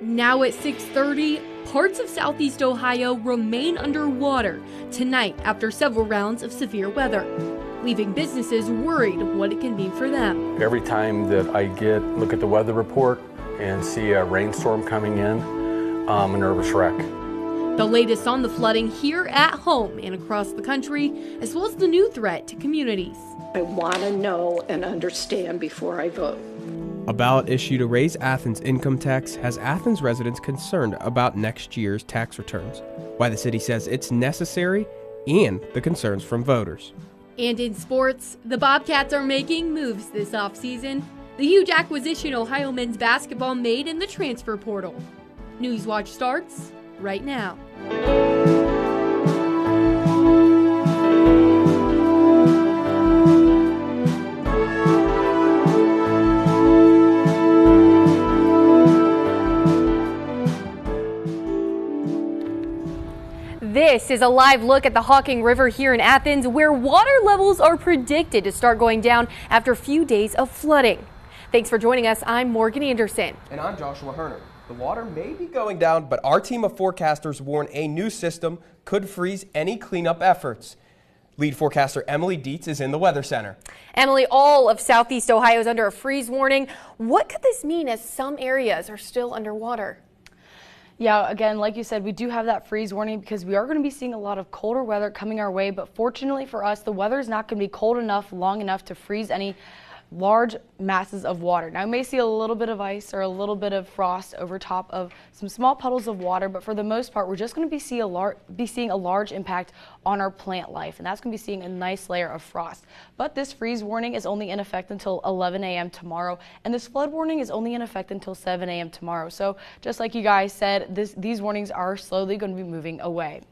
Now at 6:30, parts of southeast Ohio remain underwater tonight after several rounds of severe weather, leaving businesses worried what it can mean for them. Every time that I look at the weather report and see a rainstorm coming in, I'm a nervous wreck. The latest on the flooding here at home and across the country, as well as the new threat to communities. I want to know and understand before I vote. A ballot issue to raise Athens' income tax has Athens residents concerned about next year's tax returns, why the city says it's necessary, and the concerns from voters. And in sports, the Bobcats are making moves this offseason. The huge acquisition Ohio men's basketball made in the transfer portal. Newswatch starts right now. This is a live look at the Hocking River here in Athens, where water levels are predicted to start going down after a few days of flooding. Thanks for joining us. I'm Morgan Anderson. And I'm Joshua Herner. The water may be going down, but our team of forecasters warn a new system could freeze any cleanup efforts. Lead forecaster Emily Dietz is in the Weather Center. Emily, all of southeast Ohio is under a freeze warning. What could this mean as some areas are still underwater? Yeah, again, like you said, we do have that freeze warning because we are going to be seeing a lot of colder weather coming our way. But fortunately for us, the weather is not going to be cold enough, long enough to freeze any large masses of water. Now, we may see a little bit of ice or a little bit of frost over top of some small puddles of water, but for the most part, we're just going to be seeing a large impact on our plant life, and that's going to be seeing a nice layer of frost. But this freeze warning is only in effect until 11 a.m. tomorrow, and this flood warning is only in effect until 7 a.m. tomorrow. So just like you guys said, these warnings are slowly going to be moving away.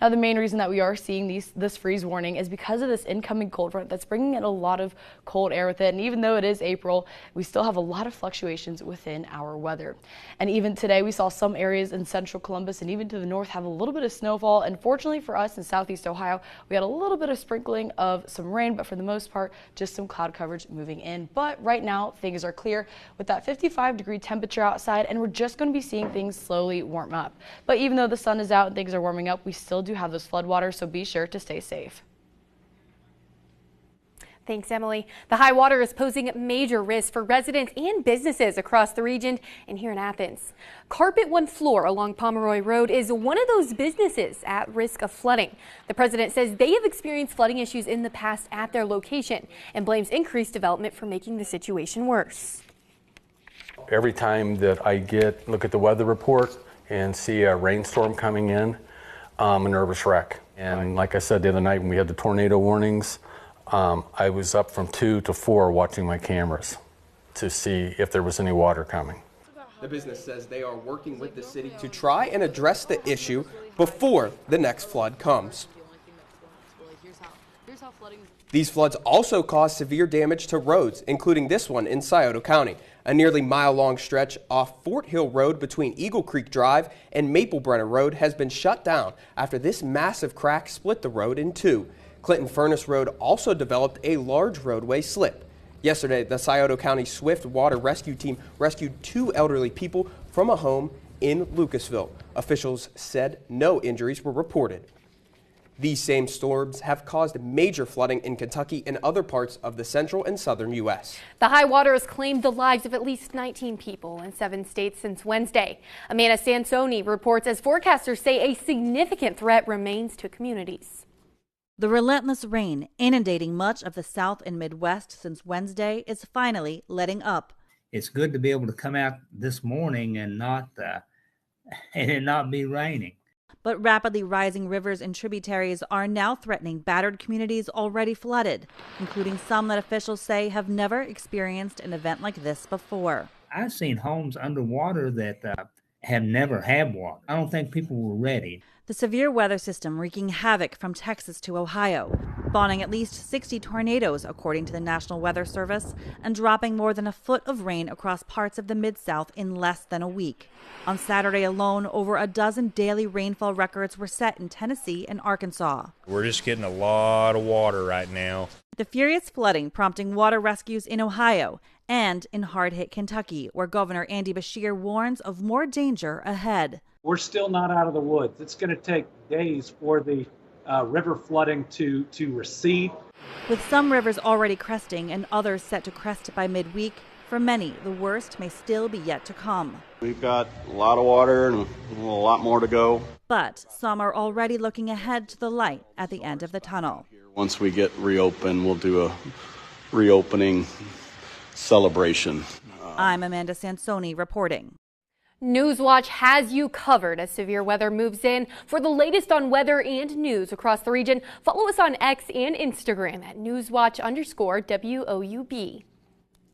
Now, the main reason that we are seeing this freeze warning is because of this incoming cold front that's bringing in a lot of cold air with it. And even though it is April, we still have a lot of fluctuations within our weather. And even today, we saw some areas in central Columbus and even to the north have a little bit of snowfall. And fortunately for us in southeast Ohio, we had a little bit of sprinkling of some rain, but for the most part, just some cloud coverage moving in. But right now, things are clear with that 55-degree temperature outside, and we're just going to be seeing things slowly warm up. But even though the sun is out and things are warming up, we still do have those floodwaters, so be sure to stay safe. Thanks, Emily. The high water is posing major risks for residents and businesses across the region and here in Athens. Carpet One Floor along Pomeroy Road is one of those businesses at risk of flooding. The president says they have experienced flooding issues in the past at their location and blames increased development for making the situation worse. Every time that I look at the weather report and see a rainstorm coming in, I'm a nervous wreck. And like I said the other night when we had the tornado warnings, I was up from 2 to 4 watching my cameras to see if there was any water coming. The business says they are working with the city to try and address the issue before the next flood comes. These floods also caused severe damage to roads, including this one in Scioto County. A nearly mile-long stretch off Fort Hill Road between Eagle Creek Drive and Maple Brenner Road has been shut down after this massive crack split the road in two. Clinton Furnace Road also developed a large roadway slip. Yesterday, the Scioto County Swift Water Rescue Team rescued 2 elderly people from a home in Lucasville. Officials said no injuries were reported. These same storms have caused major flooding in Kentucky and other parts of the central and southern U.S. The high water has claimed the lives of at least 19 people in 7 states since Wednesday. Amanda Sansoni reports as forecasters say a significant threat remains to communities. The relentless rain inundating much of the South and Midwest since Wednesday is finally letting up. It's good to be able to come out this morning and it not be raining. But rapidly rising rivers and tributaries are now threatening battered communities already flooded, including some that officials say have never experienced an event like this before. I've seen homes underwater that have never had water. I don't think people were ready. The severe weather system wreaking havoc from Texas to Ohio, spawning at least 60 tornadoes, according to the National Weather Service, and dropping more than a foot of rain across parts of the Mid-South in less than a week. On Saturday alone, over a dozen daily rainfall records were set in Tennessee and Arkansas. We're just getting a lot of water right now. The furious flooding prompting water rescues in Ohio And in hard-hit Kentucky, where Governor Andy Beshear warns of more danger ahead. We're still not out of the woods. It's going to take days for the river flooding to recede. With some rivers already cresting and others set to crest by midweek, for many, the worst may still be yet to come. We've got a lot of water and a lot more to go. But some are already looking ahead to the light at the end of the tunnel. Once we get reopened, we'll do a reopening celebration. I'm Amanda Sansoni reporting. Newswatch has you covered as severe weather moves in. For the latest on weather and news across the region, follow us on X and Instagram at Newswatch_WOUB.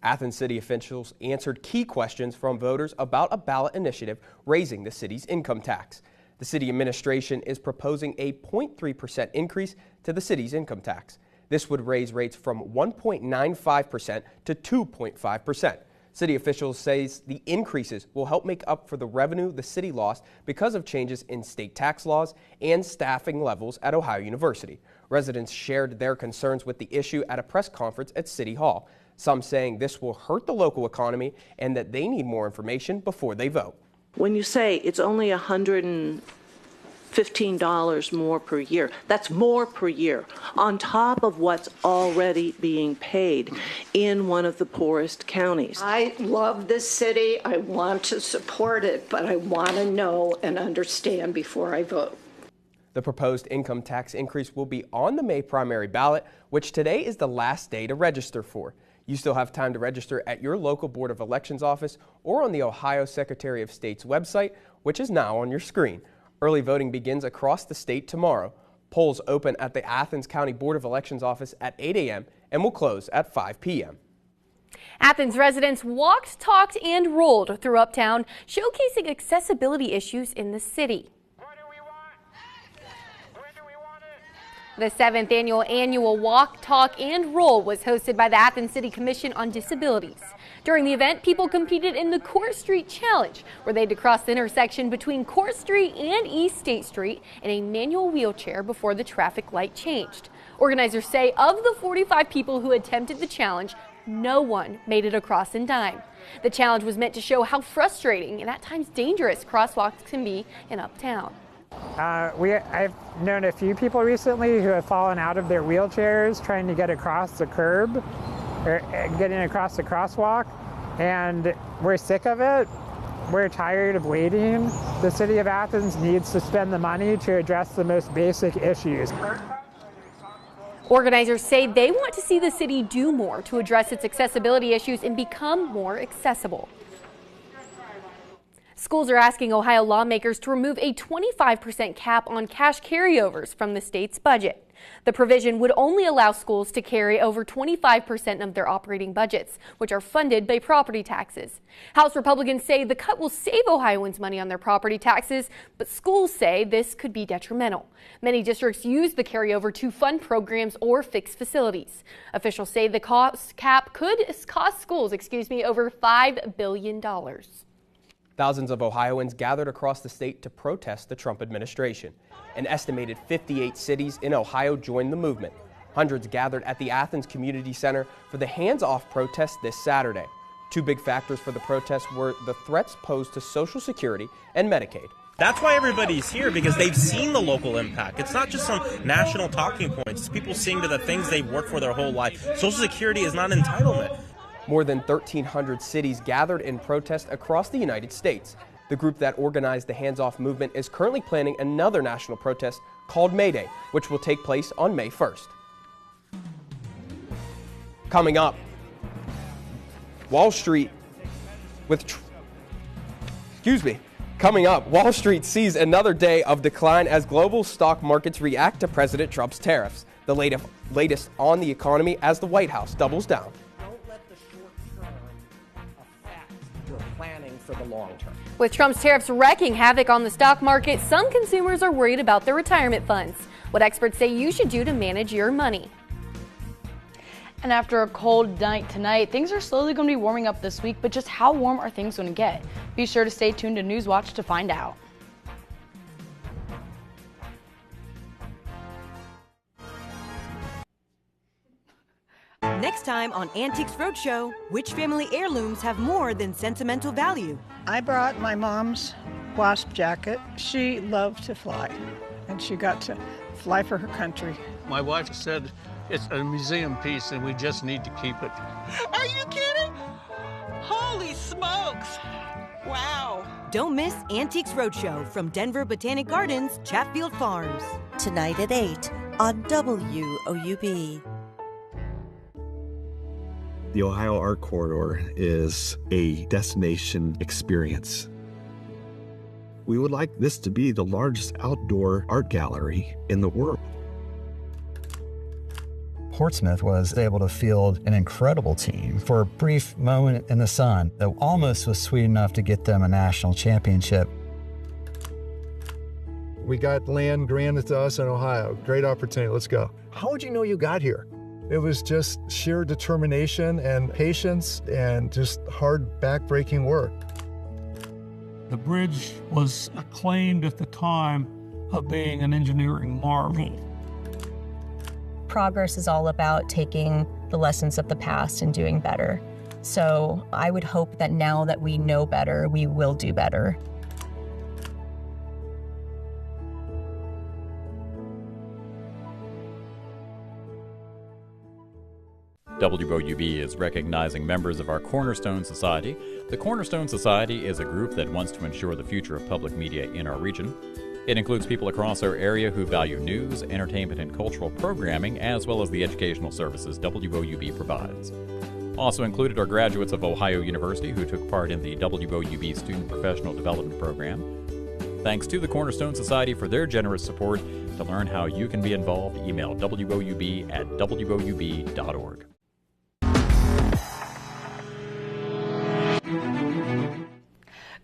Athens city officials answered key questions from voters about a ballot initiative raising the city's income tax. The city administration is proposing a 0.3% increase to the city's income tax. This would raise rates from 1.95% to 2.5%. City officials say the increases will help make up for the revenue the city lost because of changes in state tax laws and staffing levels at Ohio University. Residents shared their concerns with the issue at a press conference at City Hall. Some saying this will hurt the local economy and that they need more information before they vote. When you say it's only $115 more per year, that's more per year on top of what's already being paid in one of the poorest counties. I love this city. I want to support it, but I want to know and understand before I vote. The proposed income tax increase will be on the May primary ballot, which today is the last day to register for. You still have time to register at your local Board of Elections office or on the Ohio Secretary of State's website, which is now on your screen. Early voting begins across the state tomorrow. Polls open at the Athens County Board of Elections office at 8 a.m. and will close at 5 p.m. Athens residents walked, talked, and rolled through Uptown, showcasing accessibility issues in the city. The 7th annual Walk, Talk, and Roll was hosted by the Athens City Commission on Disabilities. During the event, people competed in the Court Street Challenge, where they had to cross the intersection between Court Street and East State Street in a manual wheelchair before the traffic light changed. Organizers say of the 45 people who attempted the challenge, no one made it across in time. The challenge was meant to show how frustrating and at times dangerous crosswalks can be in Uptown. I've known a few people recently who have fallen out of their wheelchairs trying to get across the curb or getting across the crosswalk, and we're sick of it. We're tired of waiting. The city of Athens needs to spend the money to address the most basic issues. Organizers say they want to see the city do more to address its accessibility issues and become more accessible. Schools are asking Ohio lawmakers to remove a 25% cap on cash carryovers from the state's budget. The provision would only allow schools to carry over 25% of their operating budgets, which are funded by property taxes. House Republicans say the cut will save Ohioans money on their property taxes, but schools say this could be detrimental. Many districts use the carryover to fund programs or fix facilities. Officials say the cost cap could cost schools, over $5 billion. Thousands of Ohioans gathered across the state to protest the Trump administration. An estimated 58 cities in Ohio joined the movement. Hundreds gathered at the Athens Community Center for the hands-off protest this Saturday. Two big factors for the protest were the threats posed to Social Security and Medicaid. That's why everybody's here, because they've seen the local impact. It's not just some national talking points. It's people seeing to the things they've worked for their whole life. Social Security is not an entitlement. More than 1,300 cities gathered in protest across the United States. The group that organized the hands-off movement is currently planning another national protest called May Day, which will take place on May 1st. Coming up, Wall Street sees another day of decline as global stock markets react to President Trump's tariffs. The latest on the economy as the White House doubles down. Planning for the long term. With Trump's tariffs wreaking havoc on the stock market, some consumers are worried about their retirement funds. What experts say you should do to manage your money. And after a cold night tonight, things are slowly going to be warming up this week, but just how warm are things going to get? Be sure to stay tuned to Newswatch to find out. Next Next time on Antiques Roadshow, which family heirlooms have more than sentimental value? I brought my mom's wasp jacket. She loved to fly, and she got to fly for her country. My wife said it's a museum piece and we just need to keep it. Are you kidding? Holy smokes! Wow. Don't miss Antiques Roadshow from Denver Botanic Gardens, Chatfield Farms. Tonight at 8 on WOUB. The Ohio Art Corridor is a destination experience. We would like this to be the largest outdoor art gallery in the world. Portsmouth was able to field an incredible team for a brief moment in the sun that almost was sweet enough to get them a national championship. We got land granted to us in Ohio. Great opportunity. Let's go. How would you know you got here? It was just sheer determination and patience and just hard, back-breaking work. The bridge was acclaimed at the time of being an engineering marvel. Progress is all about taking the lessons of the past and doing better. So I would hope that now that we know better, we will do better. WOUB is recognizing members of our Cornerstone Society. The Cornerstone Society is a group that wants to ensure the future of public media in our region. It includes people across our area who value news, entertainment, and cultural programming, as well as the educational services WOUB provides. Also included are graduates of Ohio University who took part in the WOUB Student Professional Development Program. Thanks to the Cornerstone Society for their generous support. To learn how you can be involved, email woub@woub.org.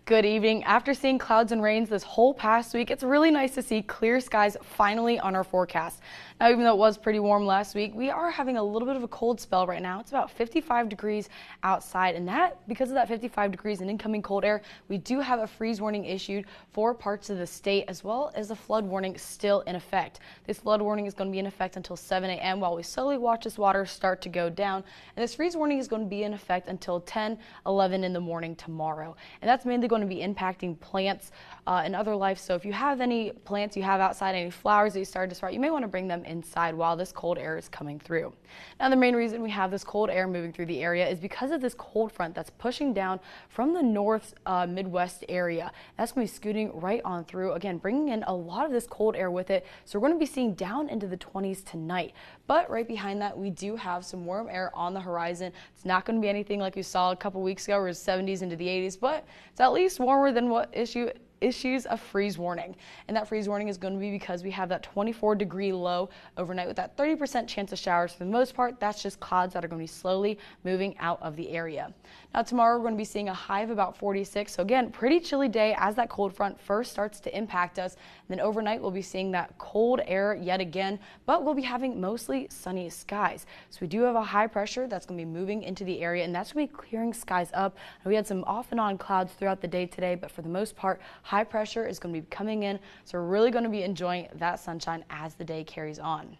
Good evening. After seeing clouds and rains this whole past week, it's really nice to see clear skies finally on our forecast. Now, even though it was pretty warm last week, we are having a little bit of a cold spell right now. It's about 55 degrees outside, and because of that 55 degrees and incoming cold air, we do have a freeze warning issued for parts of the state, as well as a flood warning still in effect. This flood warning is going to be in effect until 7 a.m. while we slowly watch this water start to go down, and this freeze warning is going to be in effect until 10-11 in the morning tomorrow, and that's mainly going to be impacting plants and other life. So if you have any plants you have outside, any flowers that you started to sprout, you may want to bring them inside while this cold air is coming through. Now, the main reason we have this cold air moving through the area is because of this cold front that's pushing down from the north Midwest area. That's going to be scooting right on through, again, bringing in a lot of this cold air with it. So we're going to be seeing down into the 20s tonight. But right behind that, we do have some warm air on the horizon. It's not going to be anything like we saw a couple weeks ago, where it was 70s into the 80s, but it's at least warmer than what issues a freeze warning. And that freeze warning is going to be because we have that 24-degree low overnight with that 30% chance of showers. For the most part, that's just clouds that are going to be slowly moving out of the area. Now, tomorrow we're going to be seeing a high of about 46. So again, pretty chilly day as that cold front first starts to impact us. And then overnight, we'll be seeing that cold air yet again, but we'll be having mostly sunny skies. So we do have a high pressure that's going to be moving into the area, and that's going to be clearing skies up. And we had some off and on clouds throughout the day today, but for the most part, high pressure is going to be coming in. So we're really going to be enjoying that sunshine as the day carries on.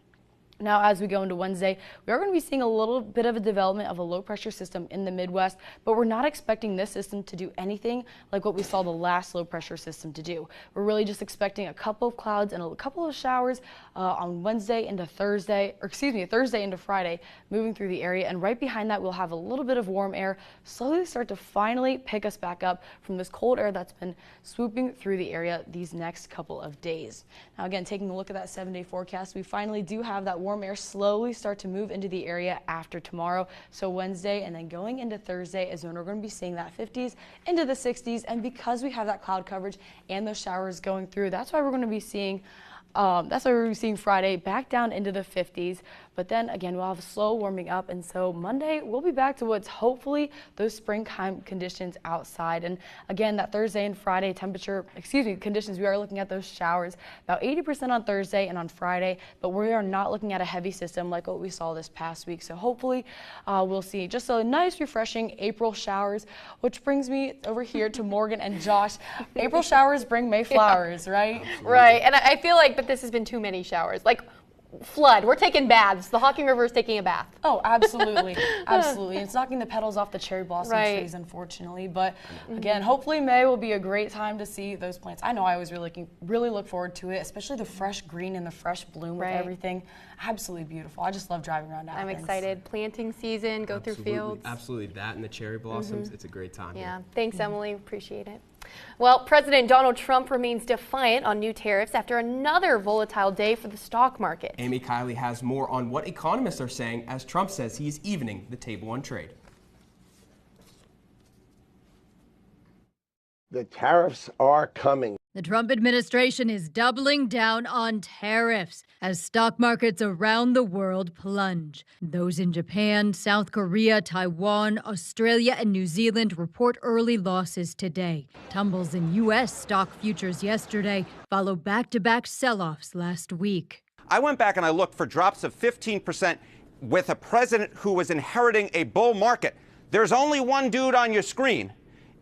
Now, as we go into Wednesday, we are going to be seeing a little bit of a development of a low pressure system in the Midwest, but we're not expecting this system to do anything like what we saw the last low pressure system to do. We're really just expecting a couple of clouds and a couple of showers on Wednesday into Thursday into Friday, moving through the area. And right behind that, we'll have a little bit of warm air slowly start to finally pick us back up from this cold air that's been swooping through the area these next couple of days. Now, again, taking a look at that 7-day forecast, we finally do have that warm air slowly start to move into the area after tomorrow. So Wednesday and then going into Thursday is when we're going to be seeing that 50s into the 60s. And because we have that cloud coverage and those showers going through, that's why we're going to be seeing Friday back down into the 50s. But then again, we'll have a slow warming up, and so Monday we'll be back to what's hopefully those springtime conditions outside. And again, that Thursday and Friday conditions, we are looking at those showers about 80% on Thursday and on Friday, but we are not looking at a heavy system like what we saw this past week. So hopefully we'll see just a nice refreshing April showers, which brings me over here to Morgan and Josh. April showers bring May flowers, right? Right, and I feel like, but this has been too many showers. Like, flood. We're taking baths. The Hocking River is taking a bath. Oh, absolutely. Absolutely. It's knocking the petals off the cherry blossom trees, unfortunately. But again, hopefully May will be a great time to see those plants. I know I always really look forward to it, especially the fresh green and the fresh bloom with everything. Absolutely beautiful. I just love driving around Athens. I'm excited. Planting season, go through fields. Absolutely. That and the cherry blossoms, it's a great time. Yeah. Thanks, Emily. Appreciate it. Well, President Donald Trump remains defiant on new tariffs after another volatile day for the stock market. Amy Kiley has more on what economists are saying as Trump says he's evening the table on trade. The tariffs are coming. The Trump administration is doubling down on tariffs as stock markets around the world plunge. Those in Japan, South Korea, Taiwan, Australia, and New Zealand report early losses today. Tumbles in U.S. stock futures yesterday follow back-to-back sell-offs last week. I went back and I looked for drops of 15% with a president who was inheriting a bull market. There's only one dude on your screen.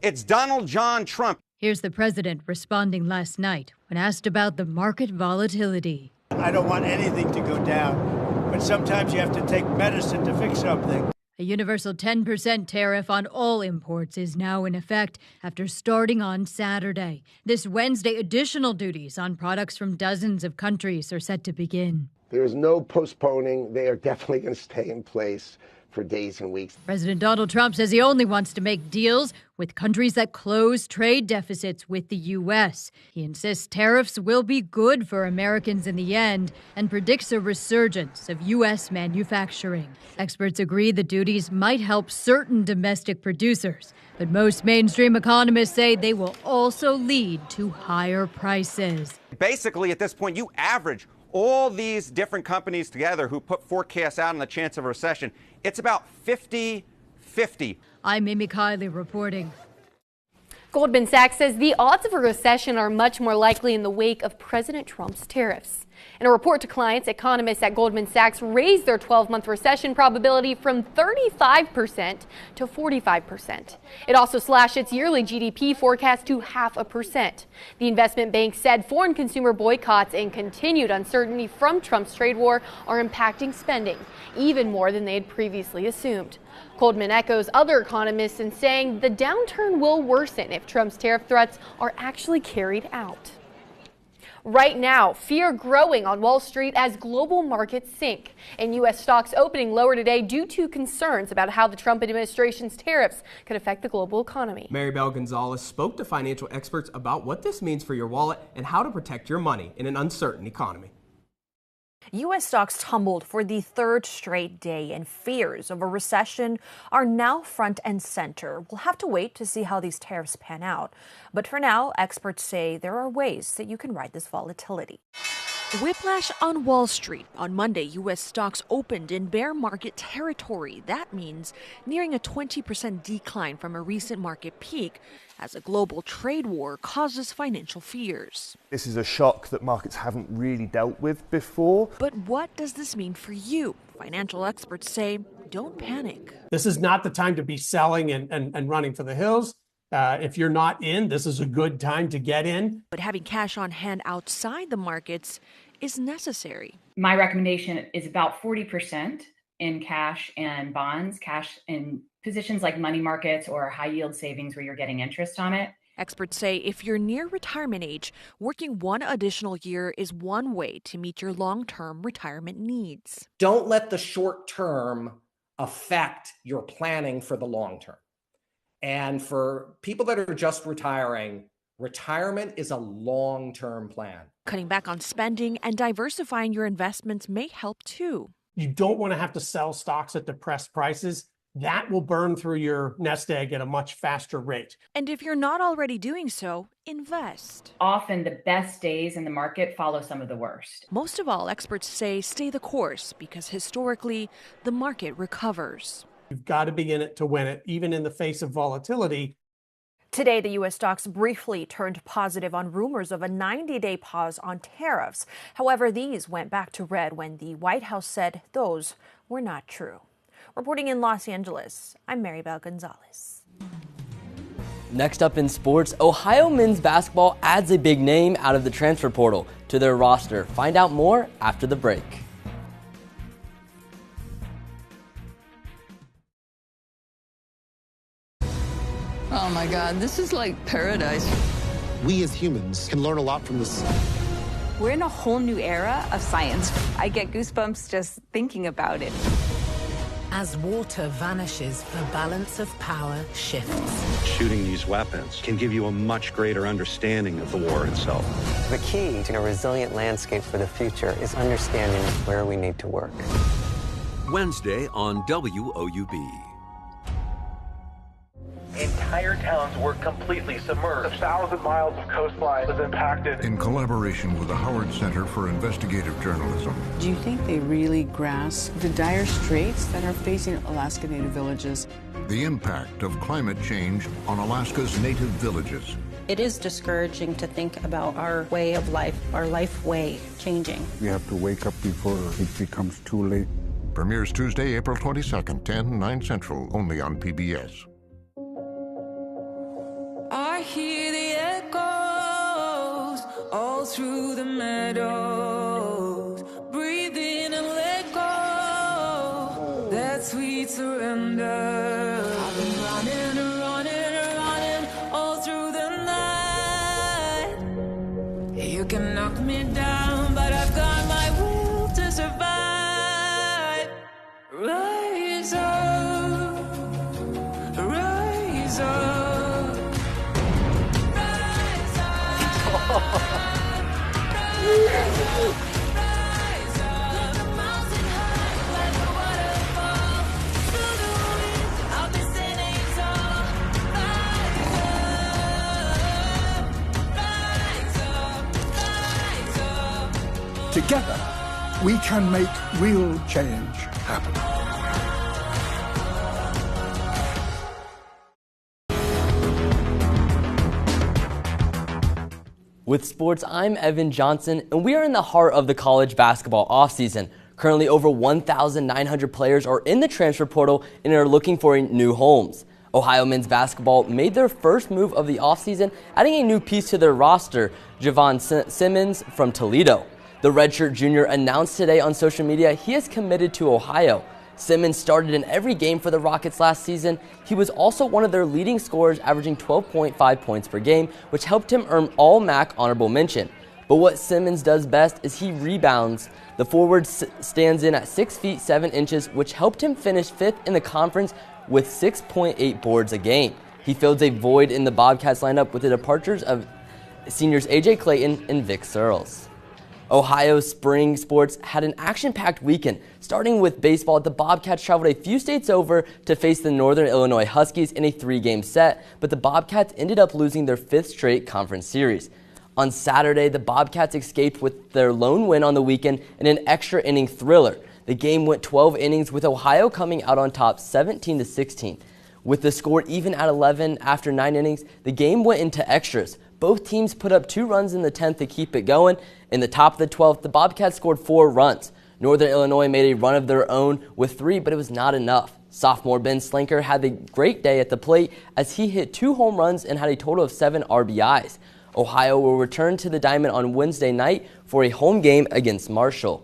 It's Donald John Trump. Here's the president responding last night when asked about the market volatility. I don't want anything to go down, but sometimes you have to take medicine to fix something. A universal 10% tariff on all imports is now in effect after starting on Saturday. This Wednesday, additional duties on products from dozens of countries are set to begin. There is no postponing. They are definitely going to stay in place for days and weeks. President Donald Trump says he only wants to make deals with countries that close trade deficits with the U.S. He insists tariffs will be good for Americans in the end and predicts a resurgence of U.S. manufacturing. Experts agree the duties might help certain domestic producers, but most mainstream economists say they will also lead to higher prices. Basically, at this point, you average all these different companies together who put forecasts out on the chance of a recession. It's about 50-50. I'm Amy Kiley reporting. Goldman Sachs says the odds of a recession are much more likely in the wake of President Trump's tariffs. In a report to clients, economists at Goldman Sachs raised their 12-month recession probability from 35% to 45%. It also slashed its yearly GDP forecast to 0.5%. The investment bank said foreign consumer boycotts and continued uncertainty from Trump's trade war are impacting spending, even more than they had previously assumed. Goldman echoes other economists in saying the downturn will worsen if Trump's tariff threats are actually carried out. Right now, fear growing on Wall Street as global markets sink, and U.S. stocks opening lower today due to concerns about how the Trump administration's tariffs could affect the global economy. Maribel Gonzalez spoke to financial experts about what this means for your wallet and how to protect your money in an uncertain economy. U.S. stocks tumbled for the third straight day, and fears of a recession are now front and center. We'll have to wait to see how these tariffs pan out. But for now, experts say there are ways that you can ride this volatility. Whiplash on Wall Street. On Monday, U.S. stocks opened in bear market territory. That means nearing a 20% decline from a recent market peak as a global trade war causes financial fears. This is a shock that markets haven't really dealt with before. But what does this mean for you? Financial experts say, don't panic. This is not the time to be selling and running for the hills. If you're not in, this is a good time to get in. But having cash on hand outside the markets is necessary. My recommendation is about 40% in cash and bonds, cash in positions like money markets or high yield savings where you're getting interest on it. Experts say if you're near retirement age, working one additional year is one way to meet your long-term retirement needs. Don't let the short term affect your planning for the long term. And for people that are just retiring, retirement is a long-term plan. Cutting back on spending and diversifying your investments may help too. You don't want to have to sell stocks at depressed prices. That will burn through your nest egg at a much faster rate. And if you're not already doing so, invest. Often the best days in the market follow some of the worst. Most of all, experts say stay the course because historically, the market recovers. You've got to be in it to win it, even in the face of volatility. Today, the U.S. stocks briefly turned positive on rumors of a 90-day pause on tariffs. However, these went back to red when the White House said those were not true. Reporting in Los Angeles, I'm Maribel Gonzalez. Next up in sports, Ohio men's basketball adds a big name out of the transfer portal to their roster. Find out more after the break. my God, this is like paradise. We as humans can learn a lot from this. We're in a whole new era of science. I get goosebumps just thinking about it. As water vanishes, the balance of power shifts. Shooting these weapons can give you a much greater understanding of the war itself. The key to a resilient landscape for the future is understanding where we need to work. Wednesday on WOUB. Entire towns were completely submerged. 1,000 miles of coastline was impacted. In collaboration with the Howard Center for Investigative Journalism. Do you think they really grasp the dire straits that are facing Alaska Native villages? The impact of climate change on Alaska's Native villages. It is discouraging to think about our way of life, our life way changing. We have to wake up before it becomes too late. Premieres Tuesday, April 22nd, 10, 9 Central, only on PBS. I hear the echoes all through the meadows. Breathe in and let go. That sweet surrender. I've been running all through the night. You can knock me down, but I've got my will to survive. Rise up, rise up. Together, we can make real change happen. With sports, I'm Evan Johnson, and we are in the heart of the college basketball offseason. Currently, over 1,900 players are in the transfer portal and are looking for new homes. Ohio men's basketball made their first move of the offseason, adding a new piece to their roster, Javon Simmons from Toledo. The redshirt junior announced today on social media he is committed to Ohio. Simmons started in every game for the Rockets last season. He was also one of their leading scorers, averaging 12.5 points per game, which helped him earn All-MAC honorable mention. But what Simmons does best is he rebounds. The forward stands in at 6 feet 7 inches, which helped him finish 5th in the conference with 6.8 boards a game. He fills a void in the Bobcats lineup with the departures of seniors A.J. Clayton and Vic Searles. Ohio's spring sports had an action-packed weekend. Starting with baseball, the Bobcats traveled a few states over to face the Northern Illinois Huskies in a 3-game set, but the Bobcats ended up losing their 5th straight conference series. On Saturday, the Bobcats escaped with their lone win on the weekend in an extra inning thriller. The game went 12 innings with Ohio coming out on top 17-16. With the score even at 11 after 9 innings, the game went into extras. Both teams put up 2 runs in the 10th to keep it going. In the top of the 12th, the Bobcats scored 4 runs. Northern Illinois made a run of their own with 3, but it was not enough. Sophomore Ben Slinker had a great day at the plate as he hit 2 home runs and had a total of 7 RBIs. Ohio will return to the Diamond on Wednesday night for a home game against Marshall.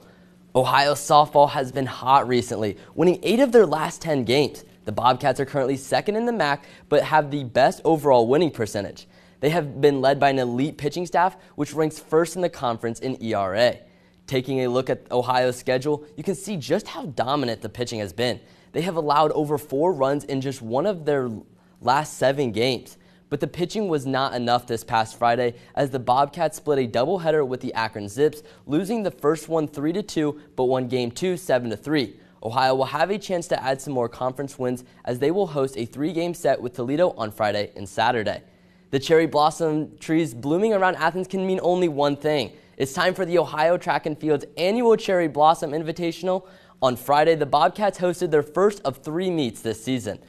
Ohio softball has been hot recently, winning 8 of their last 10 games. The Bobcats are currently 2nd in the MAC, but have the best overall winning percentage. They have been led by an elite pitching staff, which ranks 1st in the conference in ERA. Taking a look at Ohio's schedule, you can see just how dominant the pitching has been. They have allowed over 4 runs in just one of their last 7 games. But the pitching was not enough this past Friday as the Bobcats split a doubleheader with the Akron Zips, losing the first one 3-2, but won Game 2 7-3. Ohio will have a chance to add some more conference wins as they will host a 3-game set with Toledo on Friday and Saturday. The cherry blossom trees blooming around Athens can mean only one thing. It's time for the Ohio Track and Field's annual Cherry Blossom Invitational. On Friday, the Bobcats hosted their first of 3 meets this season.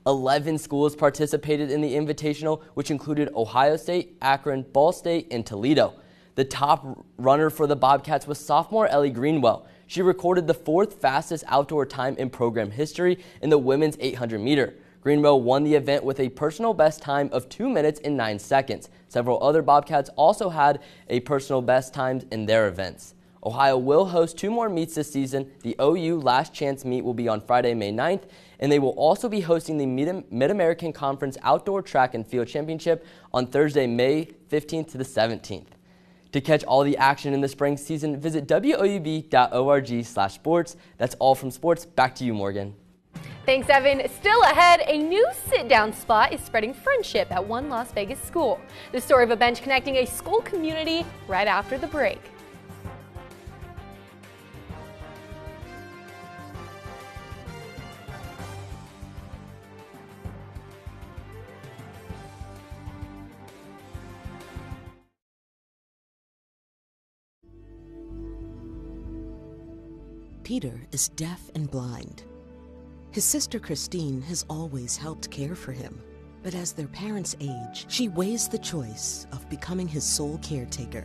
11 schools participated in the Invitational, which included Ohio State, Akron, Ball State, and Toledo. The top runner for the Bobcats was sophomore Ellie Greenwell. She recorded the 4th fastest outdoor time in program history in the women's 800 meter. Greenwell won the event with a personal best time of 2 minutes and 9 seconds. Several other Bobcats also had a personal best times in their events. Ohio will host 2 more meets this season. The OU Last Chance meet will be on Friday, May 9th, and they will also be hosting the Mid-American Conference Outdoor Track and Field Championship on Thursday, May 15th to the 17th. To catch all the action in the spring season, visit woub.org/sports. That's all from sports. Back to you, Morgan. Thanks, Evan. Still ahead, a new sit-down spot is spreading friendship at one Las Vegas school. The story of a bench connecting a school community right after the break. Peter is deaf and blind. His sister Christine has always helped care for him. But as their parents age, she weighs the choice of becoming his sole caretaker.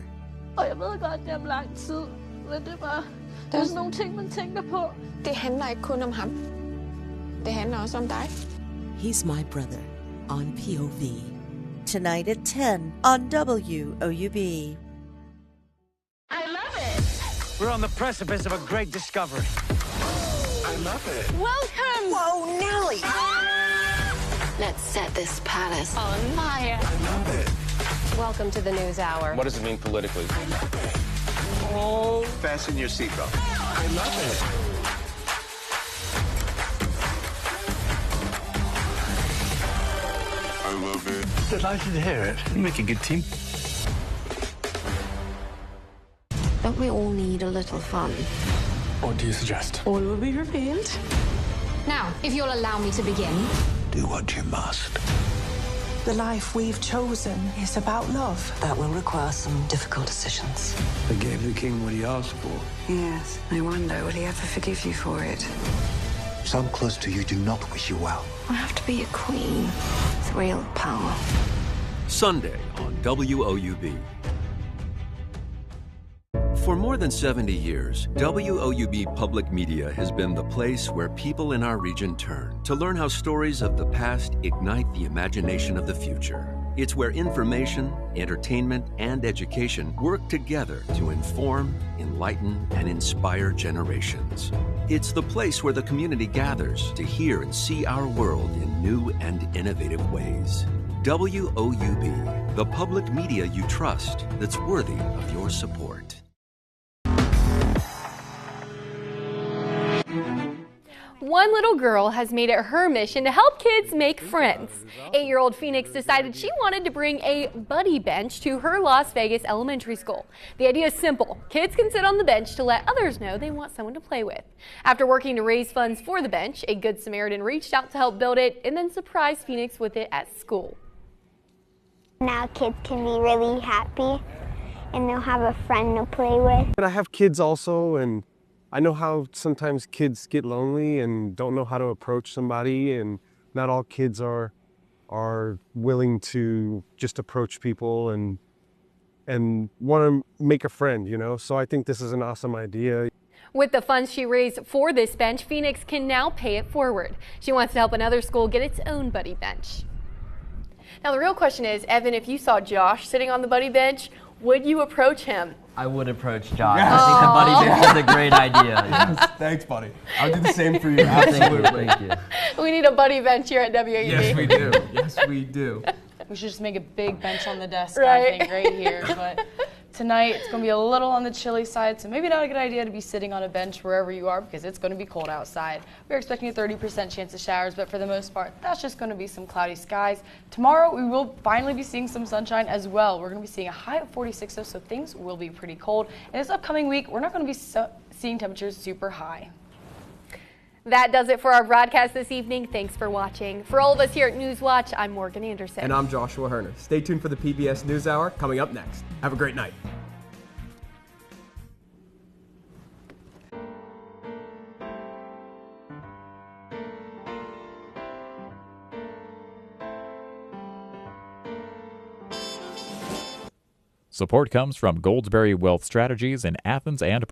There's no ting man tænker på. Det handler ikke kun om ham. Det handler også om dig. He's my brother on POV. Tonight at 10 on WOUB. We're on the precipice of a great discovery. I love it. Welcome! Whoa, Nelly! Let's set this palace on fire. I love it. Welcome to the News Hour. What does it mean politically? Oh. Fasten your seatbelt. I love it. I love it. Delighted to hear it. You make a good team. Don't we all need a little fun? What do you suggest? All will be revealed. Now, if you'll allow me to begin. Do what you must. The life we've chosen is about love. That will require some difficult decisions. I gave the king what he asked for. Yes, I wonder, will he ever forgive you for it? Some close to you do not wish you well. I have to be a queen with real power. Sunday on WOUB. For more than 70 years, WOUB Public Media has been the place where people in our region turn to learn how stories of the past ignite the imagination of the future. It's where information, entertainment, and education work together to inform, enlighten, and inspire generations. It's the place where the community gathers to hear and see our world in new and innovative ways. WOUB, the public media you trust that's worthy of your support. One little girl has made it her mission to help kids make friends. 8-year-old Phoenix decided she wanted to bring a buddy bench to her Las Vegas elementary school. The idea is simple. Kids can sit on the bench to let others know they want someone to play with. After working to raise funds for the bench, a Good Samaritan reached out to help build it and then surprised Phoenix with it at school. Now kids can be really happy and they'll have a friend to play with. And I have kids also, and I know how sometimes kids get lonely and don't know how to approach somebody, and not all kids are willing to just approach people and want to make a friend, you know? So I think this is an awesome idea. With the funds she raised for this bench, Phoenix can now pay it forward. She wants to help another school get its own buddy bench. Now the real question is, Evan, if you saw Josh sitting on the buddy bench, would you approach him? I would approach Josh. Yes. I think the buddy bench is a great idea. Yes. Thanks, buddy. I'll do the same for you. Absolutely. Thank you. We need a buddy bench here at WOUB. Yes, we do. Yes, we do. We should just make a big bench on the desk, right. I think, right here. But tonight, it's going to be a little on the chilly side, so maybe not a good idea to be sitting on a bench wherever you are because it's going to be cold outside. We're expecting a 30% chance of showers, but for the most part, that's just going to be some cloudy skies. Tomorrow, we will finally be seeing some sunshine as well. We're going to be seeing a high of 46, so things will be pretty cold. And this upcoming week, we're not going to be seeing temperatures super high. That does it for our broadcast this evening. Thanks for watching. For all of us here at Newswatch, I'm Morgan Anderson. And I'm Joshua Herner. Stay tuned for the PBS NewsHour coming up next. Have a great night. Support comes from Goldsberry Wealth Strategies in Athens and